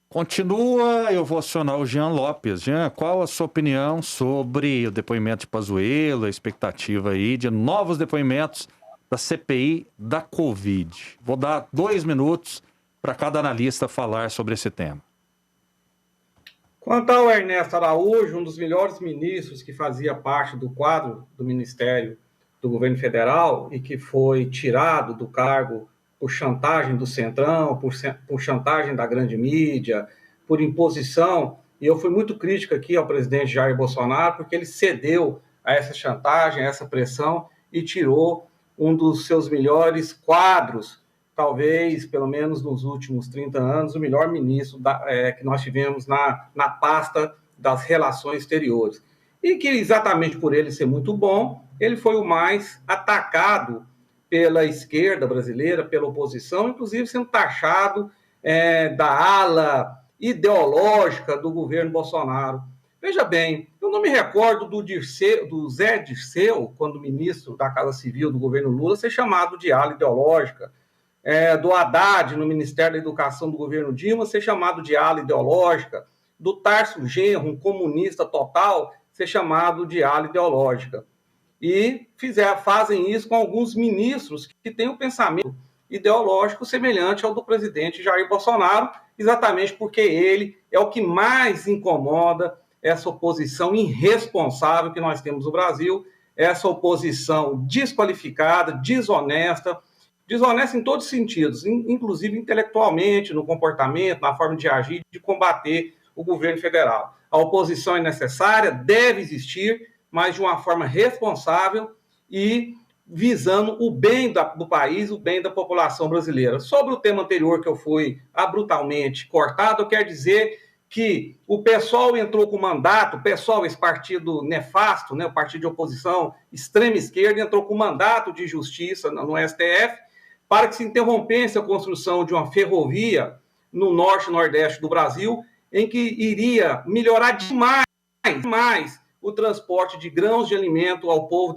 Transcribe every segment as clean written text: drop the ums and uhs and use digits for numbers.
Continua, eu vou acionar o Jean Lopes. Jean, qual a sua opinião sobre o depoimento de Pazuello, a expectativa aí de novos depoimentos da CPI da Covid? Vou dar 2 minutos para cada analista falar sobre esse tema. Quanto ao Ernesto Araújo, um dos melhores ministros que fazia parte do quadro do Ministério do Governo Federal e que foi tirado do cargo por chantagem do Centrão, por chantagem da grande mídia, por imposição, e eu fui muito crítico aqui ao presidente Jair Bolsonaro, porque ele cedeu a essa chantagem, a essa pressão, e tirou um dos seus melhores quadros, talvez, pelo menos nos últimos 30 anos, o melhor ministro que nós tivemos na pasta das relações exteriores. E que, exatamente por ele ser muito bom, ele foi o mais atacado pela esquerda brasileira, pela oposição, inclusive sendo taxado da ala ideológica do governo Bolsonaro. Veja bem, eu não me recordo do Zé Dirceu, quando ministro da Casa Civil do governo Lula, ser chamado de ala ideológica. Do Haddad no Ministério da Educação do governo Dilma ser chamado de ala ideológica, do Tarso Genro, um comunista total, ser chamado de ala ideológica. E fazem isso com alguns ministros que têm um pensamento ideológico semelhante ao do presidente Jair Bolsonaro, exatamente porque ele é o que mais incomoda essa oposição irresponsável que nós temos no Brasil, essa oposição desqualificada, desonesta em todos os sentidos, inclusive intelectualmente, no comportamento, na forma de agir, de combater o governo federal. A oposição é necessária, deve existir, mas de uma forma responsável e visando o bem do país, o bem da população brasileira. Sobre o tema anterior que eu fui brutalmente cortado, eu quero dizer que o PSOL entrou com mandato, o PSOL, esse partido nefasto, né, o partido de oposição extrema esquerda, entrou com mandato de justiça no STF, para que se interrompesse a construção de uma ferrovia no norte e nordeste do Brasil, em que iria melhorar demais o transporte de grãos de alimento ao povo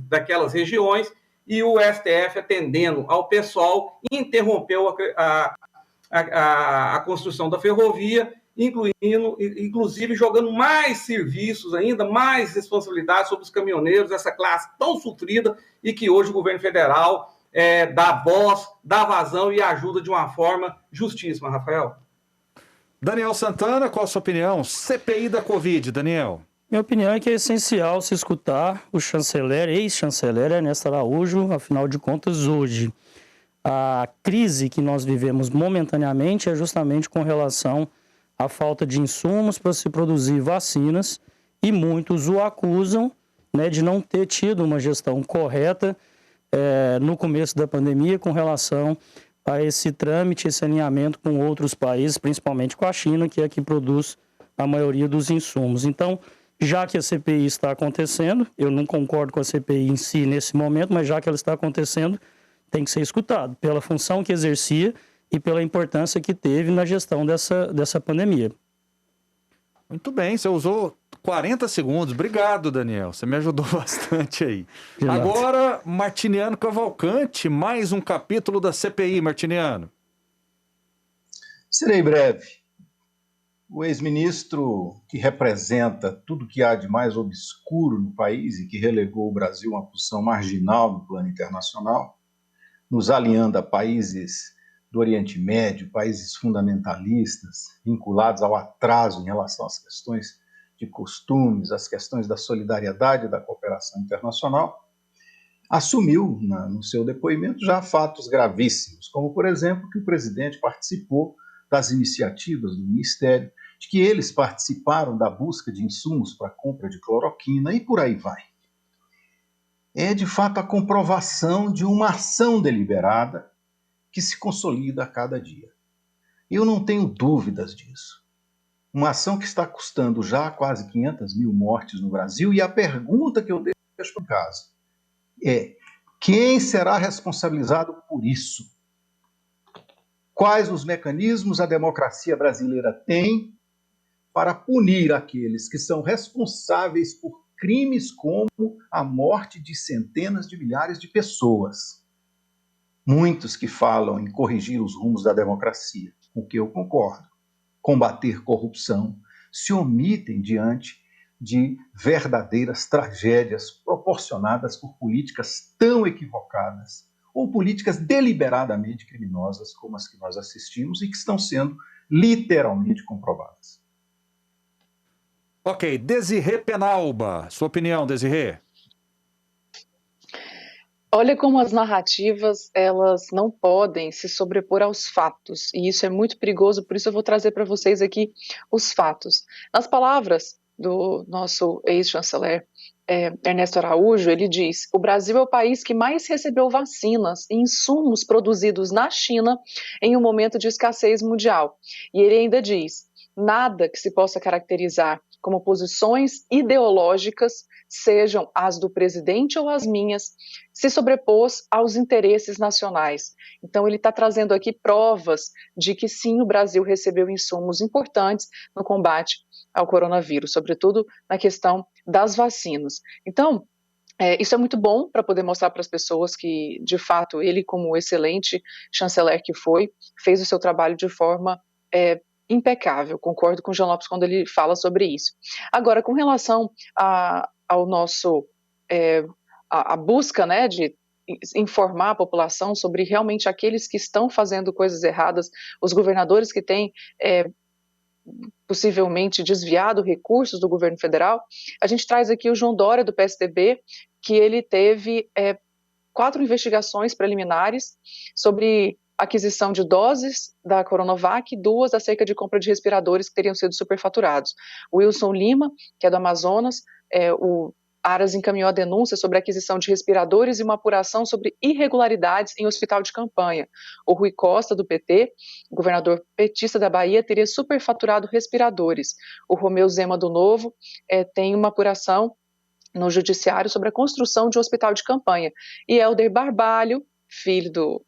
daquelas regiões, e o STF, atendendo ao pessoal, interrompeu a construção da ferrovia, inclusive jogando mais serviços ainda, mais responsabilidades sobre os caminhoneiros, essa classe tão sofrida, e que hoje o governo federal dá voz, dá vazão e ajuda de uma forma justíssima, Rafael. Daniel Santana, qual a sua opinião? CPI da Covid, Daniel. Minha opinião é que é essencial se escutar o chanceler, ex-chanceler Ernesto Araújo, afinal de contas, hoje. A crise que nós vivemos momentaneamente é justamente com relação à falta de insumos para se produzir vacinas, e muitos o acusam, né, de não ter tido uma gestão correta no começo da pandemia com relação a esse trâmite, esse alinhamento com outros países, principalmente com a China, que é que produz a maioria dos insumos. Então, já que a CPI está acontecendo, eu não concordo com a CPI em si nesse momento, mas já que ela está acontecendo, tem que ser escutado pela função que exercia e pela importância que teve na gestão dessa pandemia. Muito bem, você usou 40 segundos. Obrigado, Daniel. Você me ajudou bastante aí. Agora, Martiniano Cavalcante, mais um capítulo da CPI, Martiniano. Serei breve. O ex-ministro que representa tudo que há de mais obscuro no país e que relegou o Brasil a uma posição marginal no plano internacional, nos alinhando a países do Oriente Médio, países fundamentalistas, vinculados ao atraso em relação às questões de costumes, às questões da solidariedade e da cooperação internacional, assumiu no seu depoimento já fatos gravíssimos, como, por exemplo, que o presidente participou das iniciativas do Ministério, de que eles participaram da busca de insumos para a compra de cloroquina e por aí vai. É, de fato, a comprovação de uma ação deliberada que se consolida a cada dia. Eu não tenho dúvidas disso. Uma ação que está custando já quase 500 mil mortes no Brasil, e a pergunta que eu deixo em casa é: quem será responsabilizado por isso? Quais os mecanismos a democracia brasileira tem para punir aqueles que são responsáveis por crimes como a morte de centenas de milhares de pessoas? Muitos que falam em corrigir os rumos da democracia, com o que eu concordo. combater corrupção, se omitem diante de verdadeiras tragédias proporcionadas por políticas tão equivocadas ou políticas deliberadamente criminosas como as que nós assistimos e que estão sendo literalmente comprovadas. Ok, Desirê Penalba, sua opinião, Desirê? Olha como as narrativas, elas não podem se sobrepor aos fatos, e isso é muito perigoso, por isso eu vou trazer para vocês aqui os fatos. Nas palavras do nosso ex-chanceler Ernesto Araújo, ele diz: o Brasil é o país que mais recebeu vacinas e insumos produzidos na China em um momento de escassez mundial. E ele ainda diz: nada que se possa caracterizar como posições ideológicas, sejam as do presidente ou as minhas, se sobrepôs aos interesses nacionais. Então, ele está trazendo aqui provas de que sim, o Brasil recebeu insumos importantes no combate ao coronavírus, sobretudo na questão das vacinas. Então, isso é muito bom para poder mostrar para as pessoas que, de fato, ele, como excelente chanceler que foi, fez o seu trabalho de forma impecável. Concordo com o Jean Lopes quando ele fala sobre isso. Agora, com relação ao nosso a busca, né, de informar a população sobre realmente aqueles que estão fazendo coisas erradas, os governadores que têm possivelmente desviado recursos do governo federal, a gente traz aqui o João Dória, do PSDB, que ele teve 4 investigações preliminares sobre aquisição de doses da Coronavac e 2 acerca de compra de respiradores que teriam sido superfaturados. O Wilson Lima, que é do Amazonas, o Aras encaminhou a denúncia sobre a aquisição de respiradores e uma apuração sobre irregularidades em hospital de campanha. O Rui Costa, do PT, governador petista da Bahia, teria superfaturado respiradores. O Romeu Zema, do Novo, tem uma apuração no judiciário sobre a construção de um hospital de campanha. E Helder Barbalho, filho do...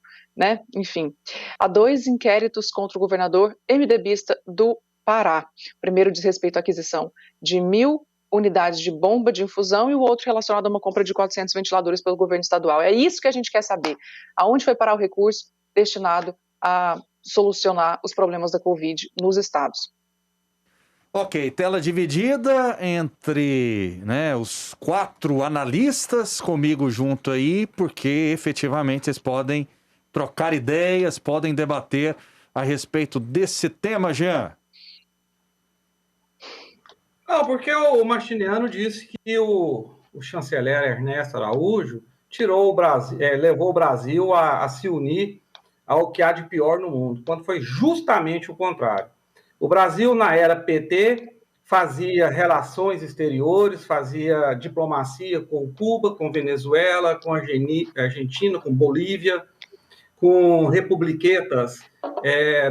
enfim, há 2 inquéritos contra o governador MDBista do Pará. O primeiro diz respeito à aquisição de 1.000 unidades de bomba de infusão e o outro relacionado a uma compra de 400 ventiladores pelo governo estadual. É isso que a gente quer saber. Aonde foi parar o recurso destinado a solucionar os problemas da Covid nos estados? Ok, tela dividida entre os 4 analistas comigo junto aí, porque efetivamente eles podem trocar ideias, podem debater a respeito desse tema, Jean. Não, porque o Martiniano disse que o chanceler Ernesto Araújo tirou o Brasil, levou o Brasil a se unir ao que há de pior no mundo, quando foi justamente o contrário. O Brasil, na era PT, fazia relações exteriores, fazia diplomacia com Cuba, com Venezuela, com Argentina, com Bolívia, com republiquetas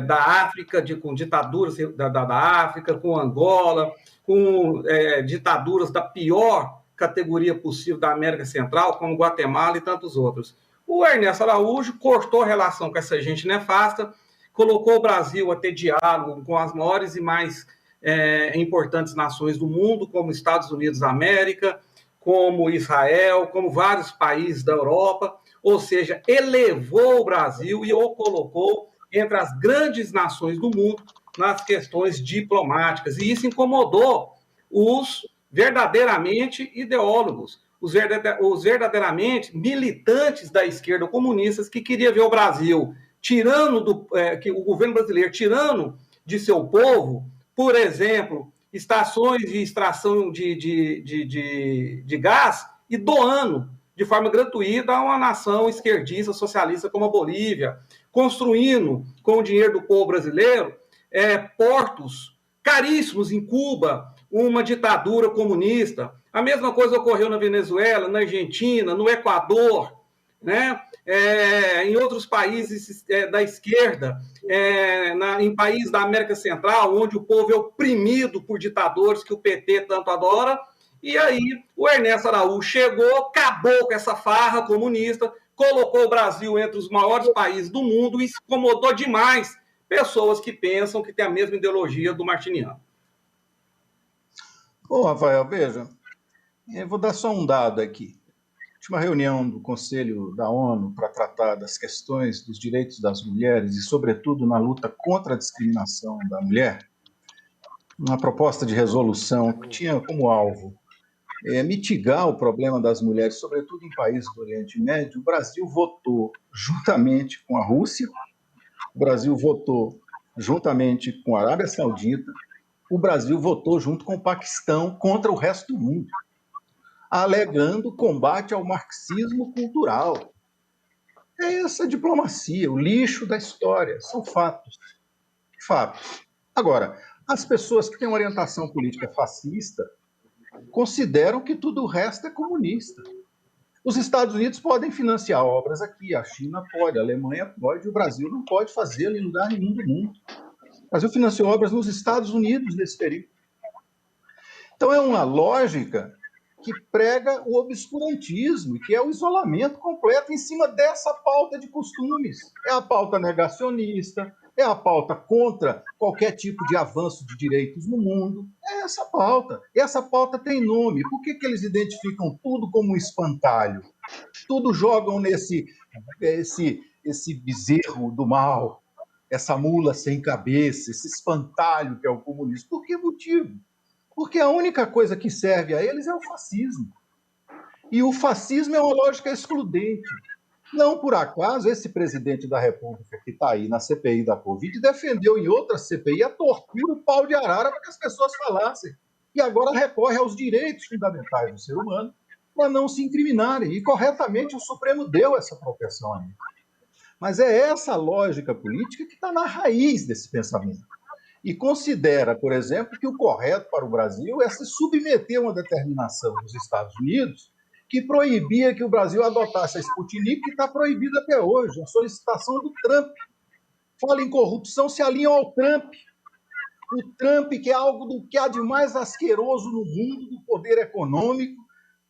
da África, com ditaduras da África, com Angola, com ditaduras da pior categoria possível da América Central, como Guatemala e tantos outros. O Ernesto Araújo cortou a relação com essa gente nefasta, colocou o Brasil a ter diálogo com as maiores e mais importantes nações do mundo, como Estados Unidos da América, como Israel, como vários países da Europa, ou seja, elevou o Brasil e o colocou entre as grandes nações do mundo nas questões diplomáticas. E isso incomodou os verdadeiramente ideólogos, os verdadeiramente militantes da esquerda comunistas que queria ver o Brasil tirando o governo brasileiro tirando de seu povo, por exemplo, estações de extração de gás e doando de forma gratuita a uma nação esquerdista, socialista como a Bolívia, construindo com o dinheiro do povo brasileiro portos caríssimos em Cuba, uma ditadura comunista. A mesma coisa ocorreu na Venezuela, na Argentina, no Equador, em outros países da esquerda, em países da América Central, onde o povo é oprimido por ditadores que o PT tanto adora. E aí o Ernesto Araújo chegou, acabou com essa farra comunista, colocou o Brasil entre os maiores países do mundo e incomodou demais pessoas que pensam que têm a mesma ideologia do Martiniano. Bom, Rafael, veja, eu vou dar só um dado aqui. Última reunião do Conselho da ONU para tratar das questões dos direitos das mulheres e, sobretudo, na luta contra a discriminação da mulher, uma proposta de resolução que tinha como alvo mitigar o problema das mulheres, sobretudo em países do Oriente Médio. O Brasil votou juntamente com a Rússia, o Brasil votou juntamente com a Arábia Saudita, o Brasil votou junto com o Paquistão contra o resto do mundo, alegando combate ao marxismo cultural. É essa diplomacia, o lixo da história, são fatos. Fatos. Agora, as pessoas que têm uma orientação política fascista consideram que tudo o resto é comunista. Os Estados Unidos podem financiar obras aqui, a China pode, a Alemanha pode, o Brasil não pode fazê-lo em lugar nenhum do mundo. O Brasil financiou obras nos Estados Unidos nesse período. Então é uma lógica que prega o obscurantismo, que é o isolamento completo em cima dessa pauta de costumes. É a pauta negacionista, é a pauta contra qualquer tipo de avanço de direitos no mundo. É essa pauta. E essa pauta tem nome. Por que eles identificam tudo como um espantalho? Tudo jogam nesse esse bezerro do mal, essa mula sem cabeça, esse espantalho que é o comunismo. Por que motivo? Porque a única coisa que serve a eles é o fascismo. E o fascismo é uma lógica excludente. Não por acaso, esse presidente da República que está aí na CPI da Covid defendeu em outra CPI a tortura, o pau de arara para que as pessoas falassem. E agora recorre aos direitos fundamentais do ser humano para não se incriminarem. E corretamente o Supremo deu essa proteção a ele. Mas é essa lógica política que está na raiz desse pensamento. E considera, por exemplo, que o correto para o Brasil é se submeter a uma determinação dos Estados Unidos que proibia que o Brasil adotasse a Sputnik, que está proibida até hoje, a solicitação do Trump. Fala em corrupção, se alinham ao Trump. O Trump, que é algo do que há de mais asqueroso no mundo, do poder econômico,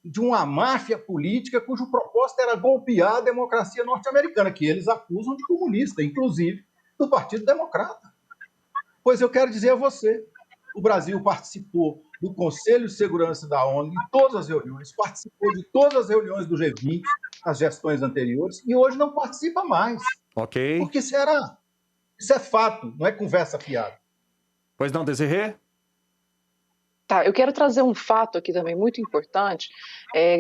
de uma máfia política cujo propósito era golpear a democracia norte-americana, que eles acusam de comunista, inclusive do Partido Democrata. Pois eu quero dizer a você, o Brasil participou do Conselho de Segurança da ONU em todas as reuniões, participou de todas as reuniões do G20 nas gestões anteriores e hoje não participa mais. Ok. Por que será? Isso é fato, não é conversa fiada. Pois não, Desirê? Tá, eu quero trazer um fato aqui também muito importante,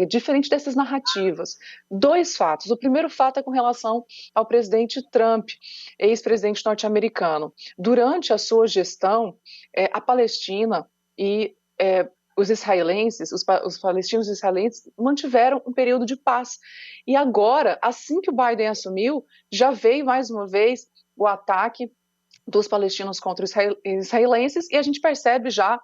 diferente dessas narrativas. 2 fatos. O primeiro fato é com relação ao presidente Trump, ex-presidente norte-americano. Durante a sua gestão, a Palestina e os israelenses, os palestinos e os israelenses mantiveram um período de paz. E agora, assim que o Biden assumiu, já veio mais uma vez o ataque dos palestinos contra os israelenses, e a gente percebe já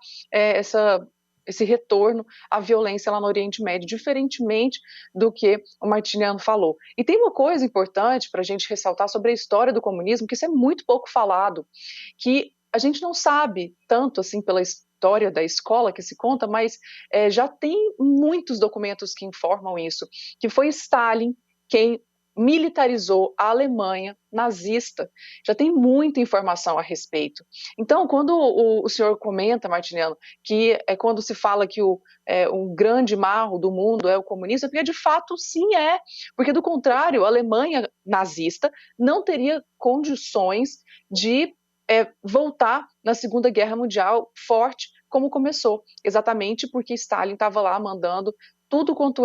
esse retorno à violência lá no Oriente Médio, diferentemente do que o Martiniano falou. E tem uma coisa importante para a gente ressaltar sobre a história do comunismo, que isso é muito pouco falado, que a gente não sabe tanto assim pela história da escola que se conta, mas já tem muitos documentos que informam isso, que foi Stalin quem militarizou a Alemanha nazista. Já tem muita informação a respeito. Então, quando o senhor comenta, Martiniano, que quando se fala que um grande mal do mundo é o comunismo, porque de fato sim é, porque do contrário, a Alemanha nazista não teria condições de voltar na Segunda Guerra Mundial forte como começou, exatamente porque Stalin estava lá mandando tudo quanto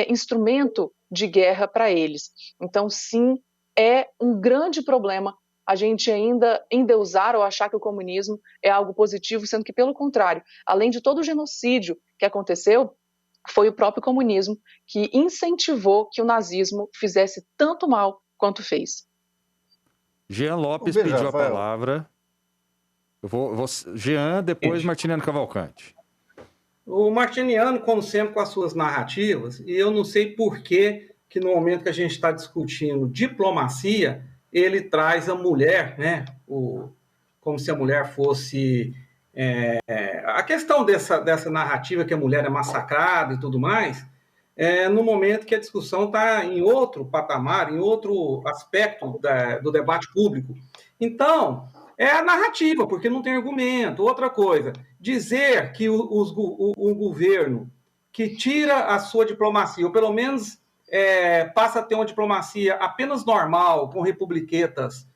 instrumento de guerra para eles. Então, sim, é um grande problema a gente ainda endeusar ou achar que o comunismo é algo positivo, sendo que, pelo contrário, além de todo o genocídio que aconteceu, foi o próprio comunismo que incentivou que o nazismo fizesse tanto mal quanto fez. Jean Lopes pediu a palavra. Jean, depois Martiniano Cavalcante. O Martiniano, como sempre, com as suas narrativas, e eu não sei por que no momento que a gente está discutindo diplomacia, ele traz a mulher, né? Como se a mulher fosse... a questão dessa narrativa que a mulher é massacrada e tudo mais, no momento que a discussão está em outro patamar, em outro aspecto do debate público. Então, é a narrativa, porque não tem argumento. Outra coisa, dizer que o governo que tira a sua diplomacia, ou pelo menos passa a ter uma diplomacia apenas normal, com republiquetas,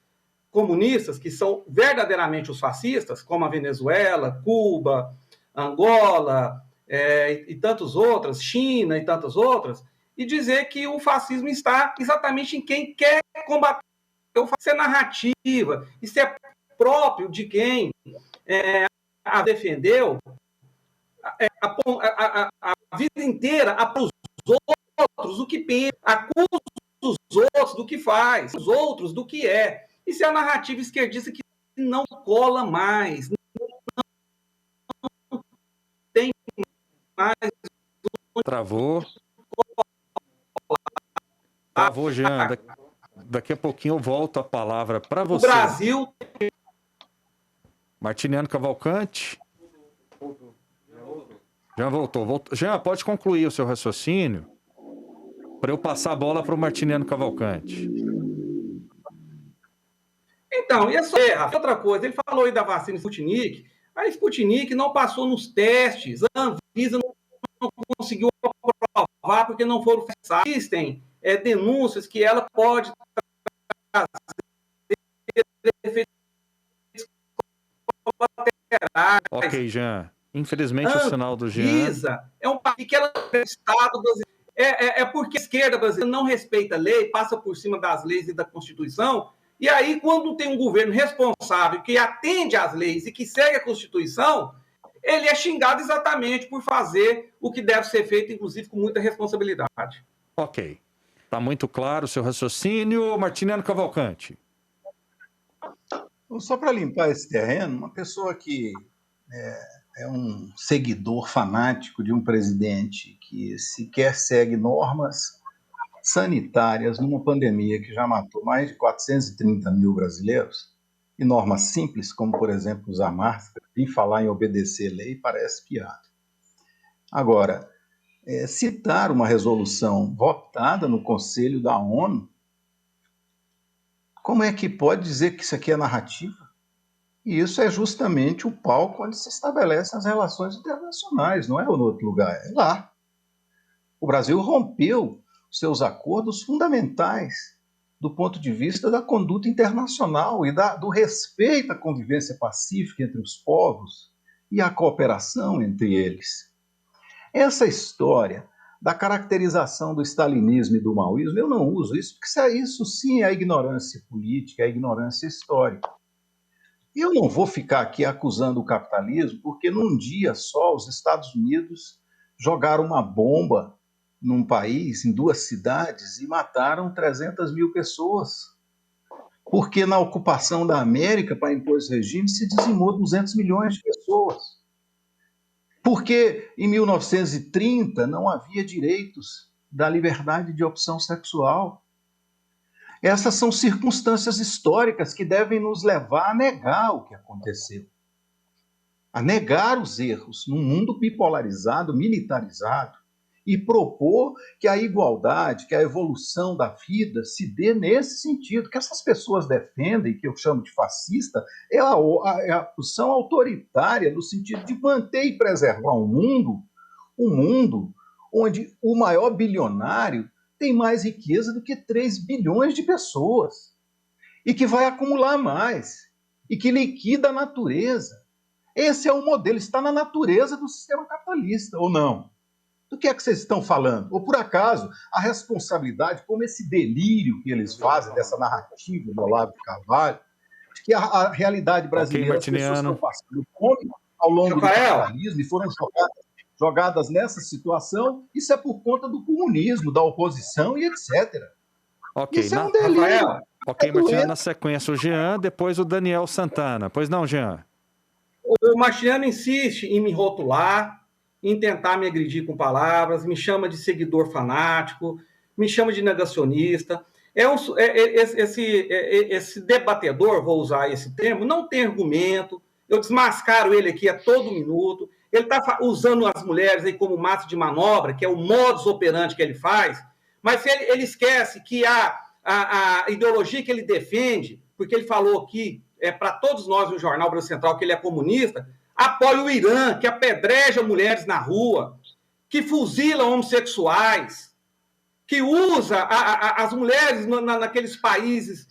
comunistas, que são verdadeiramente os fascistas, como a Venezuela, Cuba, Angola, e tantas outras, China e tantas outras, e dizer que o fascismo está exatamente em quem quer combater o fascismo. Isso é narrativa, isso é próprio de quem a defendeu a vida inteira, acusa os outros do que pensa, acusa os outros do que faz, os outros do que é. Isso é a narrativa esquerdista que não cola mais, não tem mais. Travou, Jean. Daqui a pouquinho eu volto a palavra para você. O Brasil... Martiniano Cavalcante. Já voltou. Jean, pode concluir o seu raciocínio para eu passar a bola para o Martiniano Cavalcante. Então, e outra coisa, ele falou aí da vacina Sputnik. A Sputnik não passou nos testes, a Anvisa não conseguiu aprovar porque não foram fixados. Existem denúncias que ela pode trazer efeitos colaterais. Ok, Jean. Infelizmente, o sinal do Jean... Anvisa é um país que ela é o Estado brasileiro. É porque a esquerda brasileira não respeita a lei, passa por cima das leis e da Constituição, e aí, quando tem um governo responsável que atende às leis e que segue a Constituição, ele é xingado exatamente por fazer o que deve ser feito, inclusive com muita responsabilidade. Ok. Está muito claro o seu raciocínio. Martiniano Cavalcante. Só para limpar esse terreno, uma pessoa que é um seguidor fanático de um presidente que sequer segue normas sanitárias numa pandemia que já matou mais de 430 mil brasileiros, e normas simples, como, por exemplo, usar máscara, e falar em obedecer lei, parece piada. Agora, citar uma resolução votada no Conselho da ONU, como é que pode dizer que isso aqui é narrativa? E isso é justamente o palco onde se estabelecem as relações internacionais, não é em outro lugar, é lá. O Brasil rompeu seus acordos fundamentais do ponto de vista da conduta internacional e do respeito à convivência pacífica entre os povos e à cooperação entre eles. Essa história da caracterização do stalinismo e do maoísmo, eu não uso isso, porque isso sim é a ignorância política, é a ignorância histórica. E eu não vou ficar aqui acusando o capitalismo, porque num dia só os Estados Unidos jogaram uma bomba num país, em 2 cidades, e mataram 300 mil pessoas. Porque na ocupação da América, para impor esse regime, se dizimou 200 milhões de pessoas. Porque em 1930 não havia direitos da liberdade de opção sexual. Essas são circunstâncias históricas que devem nos levar a negar o que aconteceu. A negar os erros num mundo bipolarizado, militarizado, e propor que a igualdade, que a evolução da vida se dê nesse sentido, que essas pessoas defendem, que eu chamo de fascista, é a posição autoritária no sentido de manter e preservar um mundo onde o maior bilionário tem mais riqueza do que 3 bilhões de pessoas, e que vai acumular mais, e que liquida a natureza. Esse é o modelo, está na natureza do sistema capitalista, ou não? Do que é que vocês estão falando? Ou, por acaso, a responsabilidade, como esse delírio que eles fazem dessa narrativa do Olavo de Carvalho, que a realidade brasileira, as pessoas estão passando fome ao longo do capitalismo e foram jogadas nessa situação, isso é por conta do comunismo, da oposição e etc. Ok, isso é um delírio. Ok, Martiniano, na sequência o Jean, depois o Daniel Santana. Pois não, Jean? O Martiniano insiste em me rotular, em tentar me agredir com palavras, me chama de seguidor fanático, me chama de negacionista. Esse debatedor, vou usar esse termo, não tem argumento, eu desmascaro ele aqui a todo minuto, ele está usando as mulheres aí como massa de manobra, que é o modus operandi que ele faz, mas ele esquece que a ideologia que ele defende, porque ele falou aqui, para todos nós no Jornal Brasil Central, que ele é comunista, apoia o Irã, que apedreja mulheres na rua, que fuzila homossexuais, que usa as mulheres naqueles países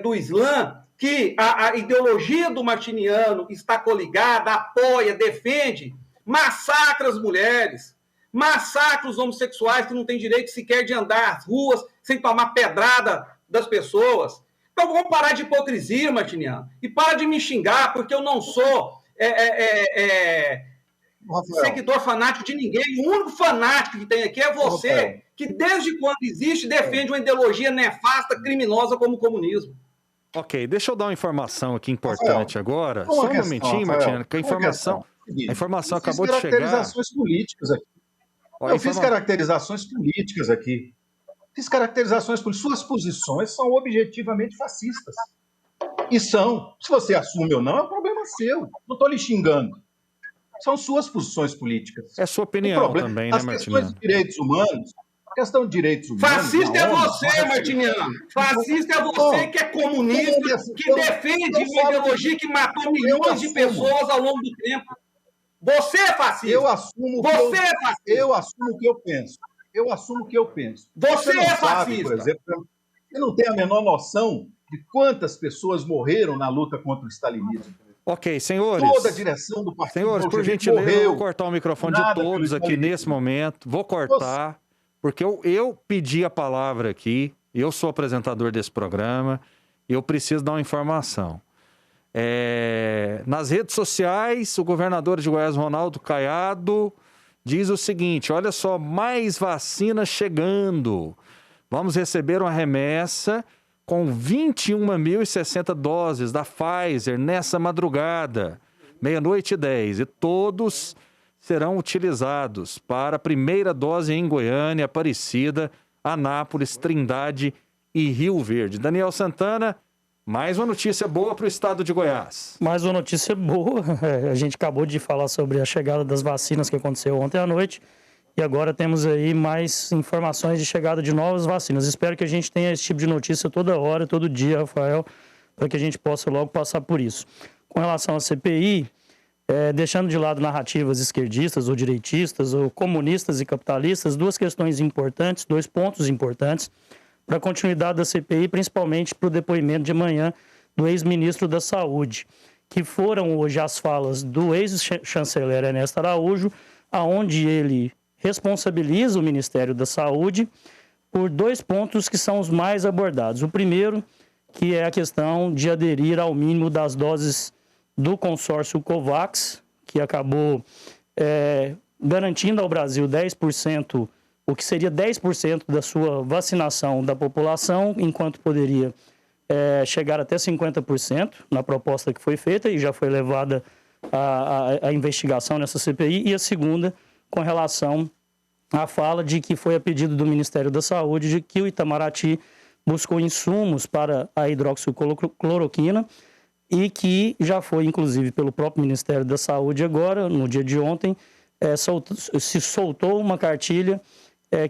do Islã que a ideologia do martiniano está coligada, apoia, defende, massacra as mulheres, massacra os homossexuais que não têm direito sequer de andar às ruas sem tomar pedrada das pessoas. Então vamos parar de hipocrisia, martiniano, e para de me xingar, porque eu não sou seguidor fanático de ninguém. O único fanático que tem aqui é você, que desde quando existe defende uma ideologia nefasta, criminosa como o comunismo. Ok, deixa eu dar uma informação aqui importante agora. Só um momentinho, Martiniano, que a informação acabou de chegar. Caracterizações políticas aqui. Eu fiz caracterizações políticas aqui. Fiz caracterizações políticas. Suas posições são objetivamente fascistas. E são. Se você assume ou não, é um problema seu. Não estou lhe xingando. São suas posições políticas. É sua opinião também, né, Martiniano? As questões de direitos humanos... A questão de direitos humanos... Fascista é você, Martiniano. Fascista é você que é comunista, que defende uma ideologia que matou milhões de pessoas ao longo do tempo. Você é fascista. Eu assumo o que eu penso. Eu assumo o que eu penso. Você é fascista. Sabe, por exemplo, você não tem a menor noção de quantas pessoas morreram na luta contra o stalinismo. Ok, senhores. Toda a direção do partido. Senhores, por gentileza, eu vou cortar o microfone de todos aqui nesse momento. Vou cortar, porque eu pedi a palavra aqui, eu sou apresentador desse programa, e eu preciso dar uma informação. Nas redes sociais, o governador de Goiás, Ronaldo Caiado, diz o seguinte: olha só, mais vacinas chegando. Vamos receber uma remessa com 21.060 doses da Pfizer nessa madrugada, 00:10, e todos serão utilizados para a primeira dose em Goiânia, Aparecida, Anápolis, Trindade e Rio Verde. Daniel Santana, mais uma notícia boa para o estado de Goiás. Mais uma notícia boa. A gente acabou de falar sobre a chegada das vacinas que aconteceu ontem à noite. E agora temos aí mais informações de chegada de novas vacinas. Espero que a gente tenha esse tipo de notícia toda hora, todo dia, Rafael, para que a gente possa logo passar por isso. Com relação à CPI, deixando de lado narrativas esquerdistas ou direitistas ou comunistas e capitalistas, duas questões importantes, dois pontos importantes para a continuidade da CPI, principalmente para o depoimento de amanhã do ex-ministro da Saúde, que foram hoje as falas do ex-chanceler Ernesto Araújo, aonde ele responsabiliza o Ministério da Saúde por dois pontos que são os mais abordados. O primeiro, que é a questão de aderir ao mínimo das doses do consórcio COVAX, que acabou garantindo ao Brasil 10%, o que seria 10% da sua vacinação da população, enquanto poderia chegar até 50% na proposta que foi feita e já foi levada a investigação nessa CPI. E a segunda, com relação à fala de que foi a pedido do Ministério da Saúde de que o Itamaraty buscou insumos para a hidroxicloroquina e que já foi, inclusive, pelo próprio Ministério da Saúde agora, no dia de ontem, se soltou uma cartilha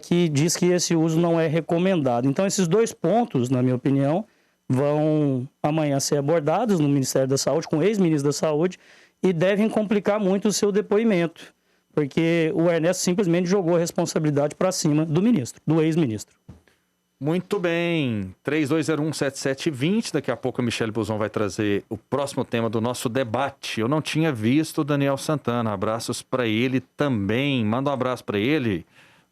que diz que esse uso não é recomendado. Então, esses dois pontos, na minha opinião, vão amanhã ser abordados no Ministério da Saúde, com o ex-ministro da Saúde, e devem complicar muito o seu depoimento, porque o Ernesto simplesmente jogou a responsabilidade para cima do ministro, do ex-ministro. Muito bem, 32017720, daqui a pouco a Michele Buzon vai trazer o próximo tema do nosso debate. Eu não tinha visto o Daniel Santana, abraços para ele também, manda um abraço para ele,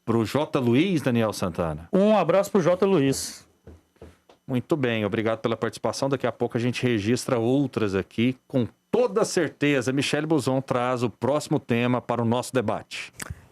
para o J. Luiz, Daniel Santana. Um abraço para o J. Luiz. Muito bem, obrigado pela participação, daqui a pouco a gente registra outras aqui, com toda certeza. Michele Buzon traz o próximo tema para o nosso debate.